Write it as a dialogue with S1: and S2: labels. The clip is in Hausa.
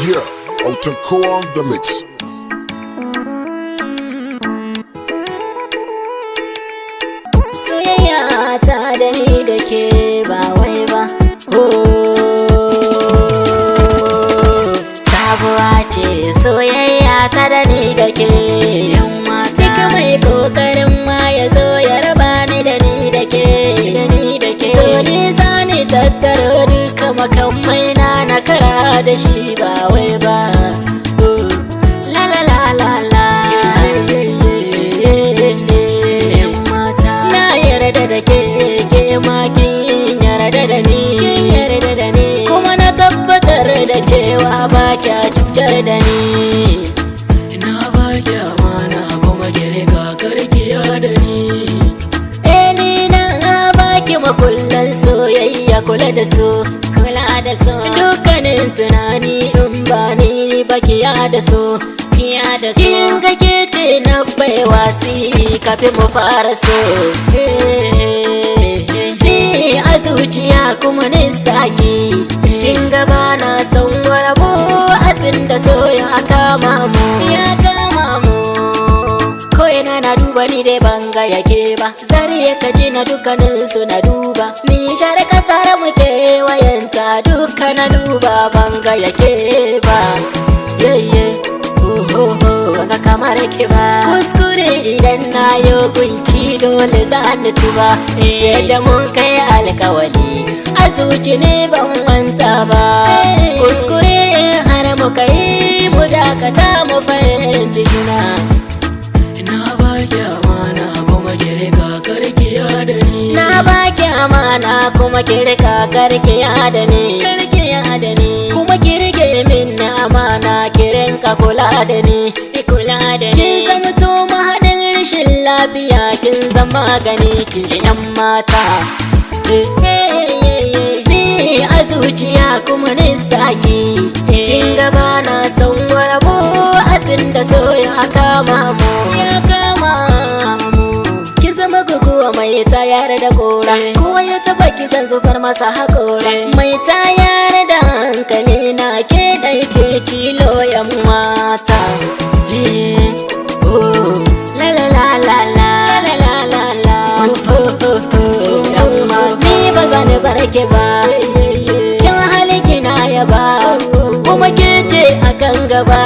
S1: Yeah, Autan Ko on the mix.
S2: Soyayya ta da ni da ke ba wai ba. Sabuwa ce soyayya ta da ni da ke. Duk mai kokarin ma ya zo ya raba ni da ni da ke. To ni za ni tattaro duka makamai na kara da shi ba wai ba. La la la la la. Na yarda da ke ma kin yarda da ni. Kuma na tabbatar da cewa ba kya cutar da ni.
S3: Ina ba ki amana kuma ki riga karkiya da ni.
S2: Ni na baki makullan soyayya, kula da su. Dukkanin tunani in ba ni baki ya da su. Kin ga ke ce na bai wasi kafin mu fara so. Ni a zuciya kuma ni saki. Kin ga ba na son warabo a tunda so ya kama mu. Ko ina na duba ni dai banga yake ba. Zari ya kaji na dukkanin su na duba. Ni share kasar muke wayanta duka na duba banga yake ba. Banga kamar ki ba. Kuskure idan na yo gunki dole za ni tuba. Yadda mun kai alkawali a zuci ne ban manta ba. Kuskure har muka yi mu dakata mu fahimci juna.
S3: Ina ba ki amana kuma ki riga karkiya da ni.
S2: Na baki amana kuma ki rika karkiya da ni. Kuma ki rike min na amana ki rinka kula da ni. Kin zama to mahaɗin rashin lafiya, kin zama magani, kin ji yan mata. Ni a zuciya kuma ni saki. Kin gaba na son warabo a tunda so ya kama mu. Kin zama guguwa mai tayar da gora. Kowa ya taba ki zan zubar masa haƙora. Mai tayar da hankali na ke ɗai ce cilo yan mata. La la la la la. Ni ba zan bar ki ba. Kin hali kina yaba kuma ke ce akan gaba.